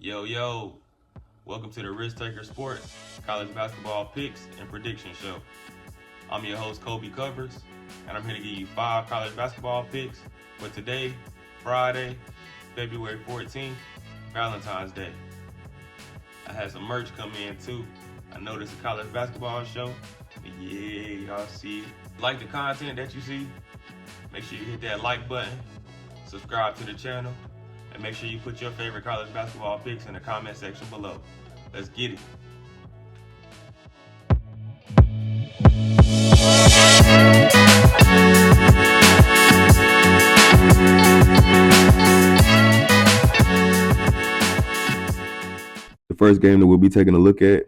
Yo, welcome to the Risk Taker Sports College Basketball Picks and Prediction Show. I'm your host, Colby Covers, and I'm here to give you 5 college basketball picks for today, Friday, February 14th, Valentine's Day. I had some merch come in too. I know this is a college basketball show. Yeah, y'all see it. Like the content that you see, make sure you hit that like button, subscribe to the channel, and make sure you put your favorite college basketball picks in the comment section below. Let's get it. The first game that we'll be taking a look at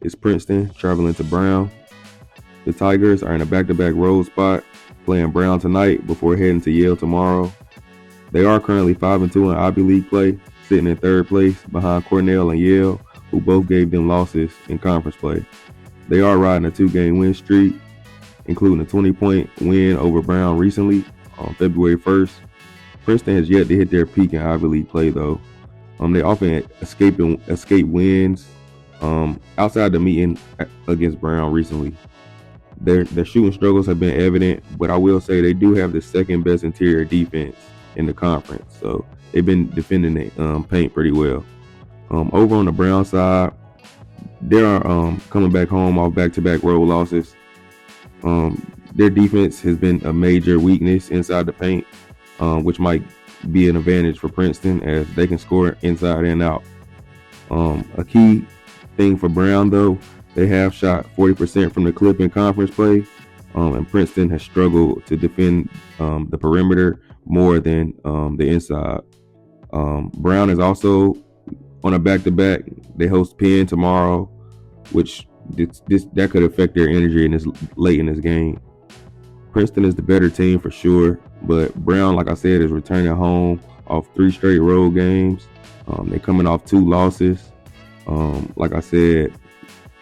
is Princeton traveling to Brown. The Tigers are in a back-to-back road spot, playing Brown tonight before heading to Yale tomorrow. They are currently 5-2 in Ivy League play, sitting in third place behind Cornell and Yale, who both gave them losses in conference play. They are riding a 2-game win streak, including a 20-point win over Brown recently on February 1st. Princeton has yet to hit their peak in Ivy League play, though. They often escape wins outside the meeting against Brown recently. Their shooting struggles have been evident, but I will say they do have the second best interior defense in the conference, so they've been defending the paint pretty well. Over on the Brown side, they are coming back home off back-to-back road losses. Their defense has been a major weakness inside the paint, which might be an advantage for Princeton as they can score inside and out. A key thing for Brown, though, they have shot 40% from the clip in conference play, and Princeton has struggled to defend the perimeter more than the inside. Brown is also on a back-to-back. They host Penn tomorrow, which that could affect their energy late in this game. Princeton is the better team for sure, but Brown, like I said, is returning home off 3 straight road games. They're coming off 2 losses. Like I said,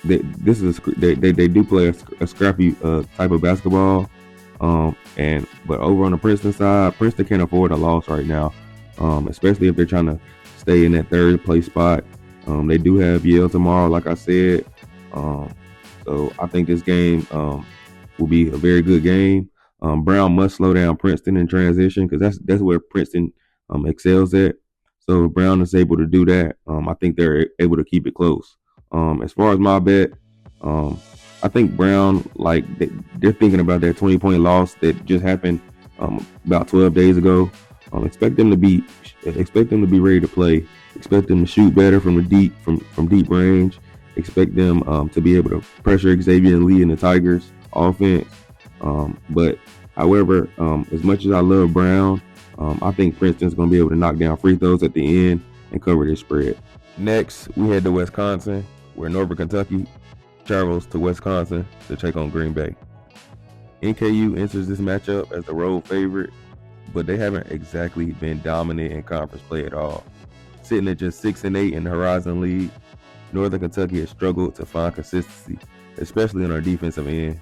they do play a scrappy type of basketball. But over on the Princeton side, Princeton can't afford a loss right now, especially if they're trying to stay in that third place spot. They do have Yale tomorrow, like I said. So I think this game will be a very good game. Brown must slow down Princeton in transition because that's where Princeton excels at. So if Brown is able to do that, I think they're able to keep it close. As far as my bet, I think Brown, they're thinking about that 20-point loss that just happened about 12 days ago. Expect them to be ready to play. Expect them to shoot better from deep range. Expect them to be able to pressure Xavier and Lee and the Tigers offense. But however, as much as I love Brown, I think Princeton's going to be able to knock down free throws at the end and cover this spread. Next, we head to Wisconsin, where Northern Kentucky travels to Wisconsin to take on Green Bay. NKU enters this matchup as the road favorite, but they haven't exactly been dominant in conference play at all. Sitting at just 6-8 in the Horizon League, Northern Kentucky has struggled to find consistency, especially on our defensive end,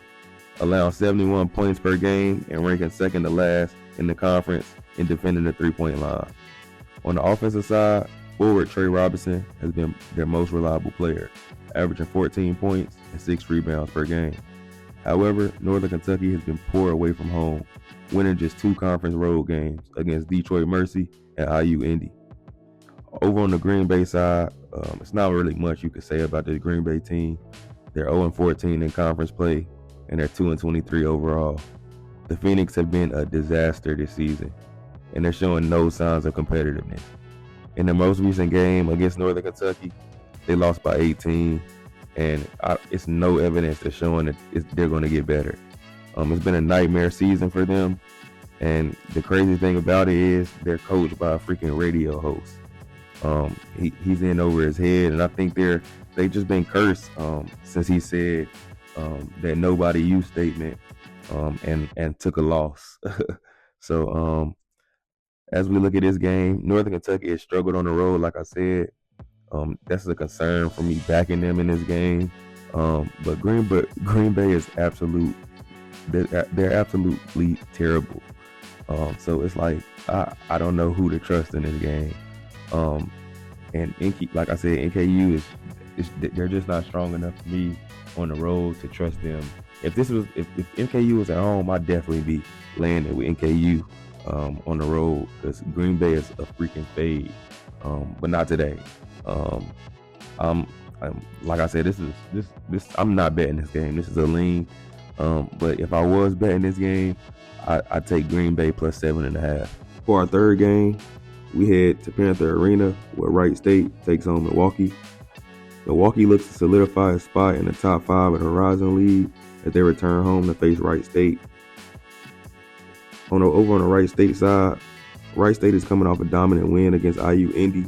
allowing 71 points per game and ranking second to last in the conference in defending the 3-point line. On the offensive side, forward Trey Robinson has been their most reliable player, averaging 14 points and 6 rebounds per game. However, Northern Kentucky has been poor away from home, winning just 2 conference road games against Detroit Mercy and IU Indy. Over on the Green Bay side, it's not really much you could say about this Green Bay team. They're 0-14 in conference play, and they're 2-23 overall. The Phoenix have been a disaster this season, and they're showing no signs of competitiveness. In the most recent game against Northern Kentucky, they lost by 18, and it's no evidence that's showing that they're going to get better. It's been a nightmare season for them, and the crazy thing about it is they're coached by a freaking radio host. He's in over his head, and I think they've just been cursed since he said that nobody you statement and took a loss. So as we look at this game, Northern Kentucky has struggled on the road, like I said. That's a concern for me backing them in this game. But Green Bay is they're absolutely terrible. So it's like I don't know who to trust in this game. And like I said, NKU they're just not strong enough for me on the road to trust them. If NKU was at home, I'd definitely be landing with NKU on the road, because Green Bay is a freaking fade. But not today. I'm like I said, this I'm not betting this game. This is a lean. But if I was betting this game, I'd take Green Bay plus 7.5. For our third game, we head to Panther Arena, where Wright State takes on Milwaukee. Milwaukee looks to solidify a spot in the top 5 of the Horizon League as they return home to face Wright State. Over on the Wright State side, Wright State is coming off a dominant win against IU Indy,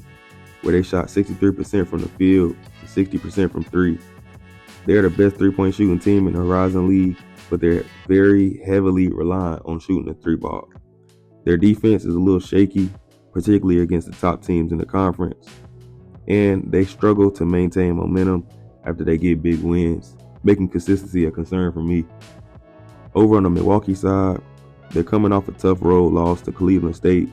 where they shot 63% from the field and 60% from 3. They're the best 3-point shooting team in the Horizon League, but they're very heavily reliant on shooting the 3-ball. Their defense is a little shaky, particularly against the top teams in the conference, and they struggle to maintain momentum after they get big wins, making consistency a concern for me. Over on the Milwaukee side, they're coming off a tough road loss to Cleveland State,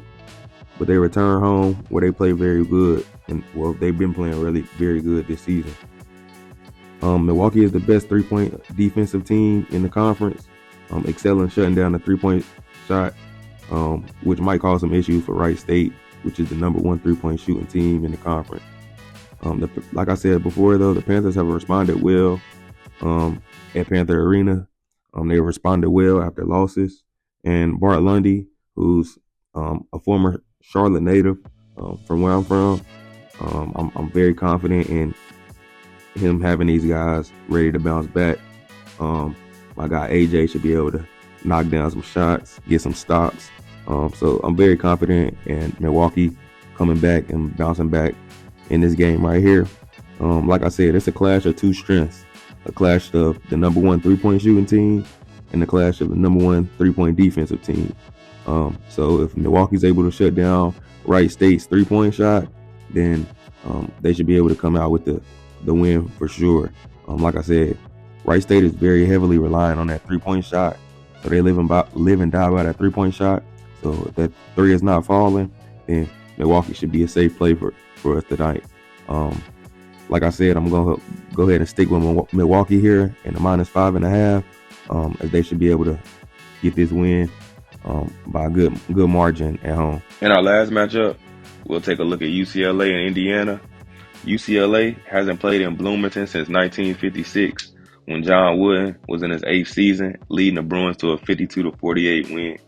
but they return home where they play very good, and they've been playing really very good this season. Milwaukee is the best 3-point defensive team in the conference, excelling shutting down the 3-point shot, which might cause some issues for Wright State, which is the number 1 3-point shooting team in the conference. Like I said before, though, the Panthers have responded well at Panther Arena. They responded well after losses, and Bart Lundy, who's a former Charlotte native from where I'm from, I'm very confident in him having these guys ready to bounce back. My guy AJ should be able to knock down some shots, get some stops. So I'm very confident in Milwaukee coming back and bouncing back in this game right here. Like I said, it's a clash of two strengths. A clash of the number 1 3-point shooting team and the clash of the number 1 3-point defensive team. So if Milwaukee's able to shut down Wright State's 3-point shot, then they should be able to come out with the win for sure. Like I said, Wright State is very heavily reliant on that 3-point shot. So they live and die by that 3-point shot. So if that 3 is not falling, then Milwaukee should be a safe play for us tonight. Like I said, I'm going to go ahead and stick with Milwaukee here in the minus 5.5, as they should be able to get this win by a good margin at home. In our last matchup, we'll take a look at UCLA and Indiana. UCLA hasn't played in Bloomington since 1956, when John Wooden was in his 8th season, leading the Bruins to a 52-48 win.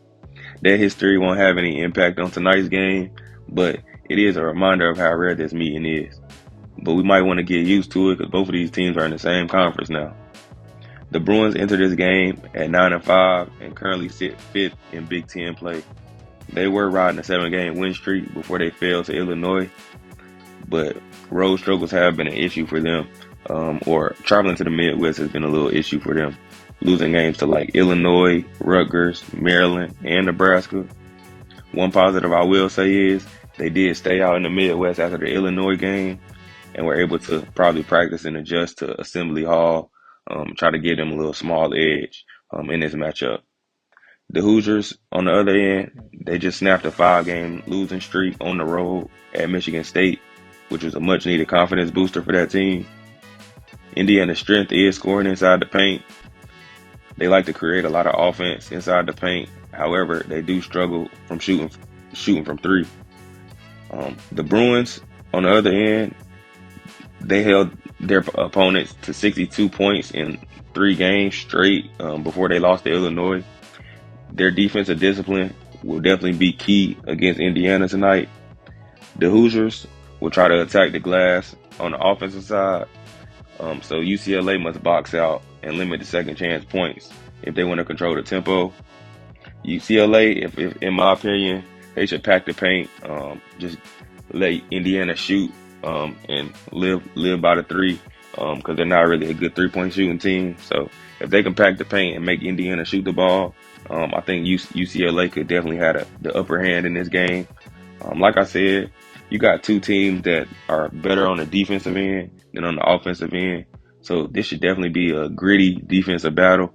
That history won't have any impact on tonight's game, but it is a reminder of how rare this meeting is. But we might want to get used to it, because both of these teams are in the same conference now. The Bruins enter this game at 9-5 and currently sit 5th in Big Ten play. They were riding a 7-game win streak before they fell to Illinois, but road struggles have been an issue for them, or traveling to the Midwest has been a little issue for them, losing games to like Illinois, Rutgers, Maryland, and Nebraska. One positive I will say is they did stay out in the Midwest after the Illinois game and were able to probably practice and adjust to Assembly Hall, try to give them a little small edge in this matchup. The Hoosiers, on the other end, they just snapped a 5-game losing streak on the road at Michigan State, which was a much-needed confidence booster for that team. Indiana's strength is scoring inside the paint. They like to create a lot of offense inside the paint. However, they do struggle from shooting from 3. The Bruins, on the other end, they held their opponents to 62 points in 3 games straight before they lost to Illinois. Their defensive discipline will definitely be key against Indiana tonight. The Hoosiers will try to attack the glass on the offensive side. So UCLA must box out and limit the second chance points if they want to control the tempo. UCLA, if in my opinion, they should pack the paint, just let Indiana shoot and live by the 3, because they're not really a good 3-point shooting team. So if they can pack the paint and make Indiana shoot the ball, I think UCLA could definitely have the upper hand in this game. Like I said, you got 2 teams that are better on the defensive end than on the offensive end. So this should definitely be a gritty defensive battle.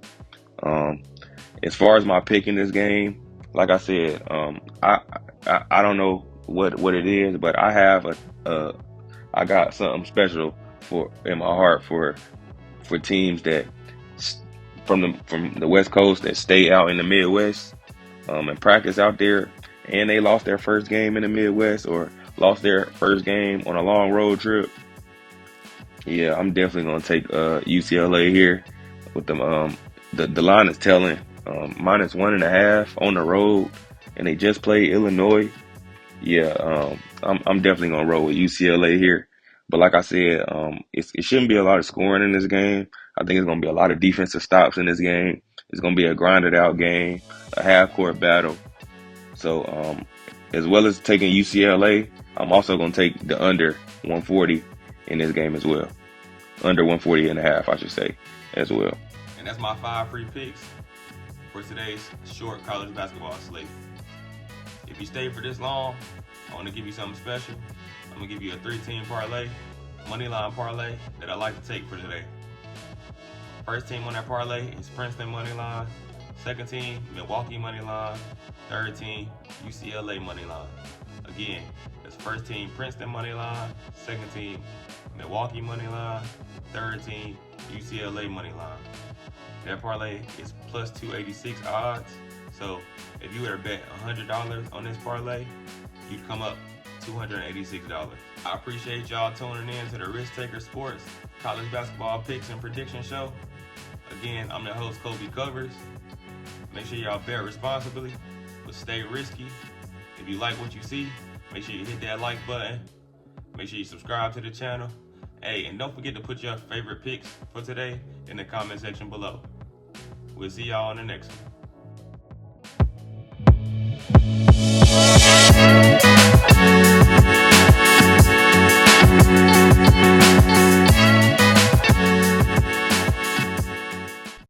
As far as my pick in this game, like I said, I don't know what it is, but I have I got something special in my heart for teams that from the West Coast that stay out in the Midwest and practice out there, and they lost their first game in the Midwest or lost their first game on a long road trip. Yeah, I'm definitely gonna take UCLA here with them. The line is telling -1.5 on the road, and they just played Illinois. Yeah, I'm definitely gonna roll with UCLA here. But like I said, it shouldn't be a lot of scoring in this game. I think it's gonna be a lot of defensive stops in this game. It's gonna be a grinded out game, a half court battle. So as well as taking UCLA, I'm also gonna take the under 140 in this game as well. Under 140.5, I should say, as well. And that's my 5 free picks for today's short college basketball slate. If you stay for this long, I want to give you something special. I'm going to give you a 3-team parlay, moneyline parlay that I like to take for today. First team on that parlay is Princeton moneyline. Second team, Milwaukee moneyline. Third team, UCLA moneyline. Again, that's first team Princeton moneyline. Second team, Milwaukee moneyline. Third team, UCLA moneyline. That parlay is plus 286 odds. So if you were to bet $100 on this parlay, you'd come up $286. I appreciate y'all tuning in to the Risk Taker Sports College Basketball Picks and Prediction Show. Again, I'm the host, Colby Covers. Make sure y'all bet responsibly, but stay risky. If you like what you see, make sure you hit that like button. Make sure you subscribe to the channel. Hey, and don't forget to put your favorite picks for today in the comment section below. We'll see y'all on the next one.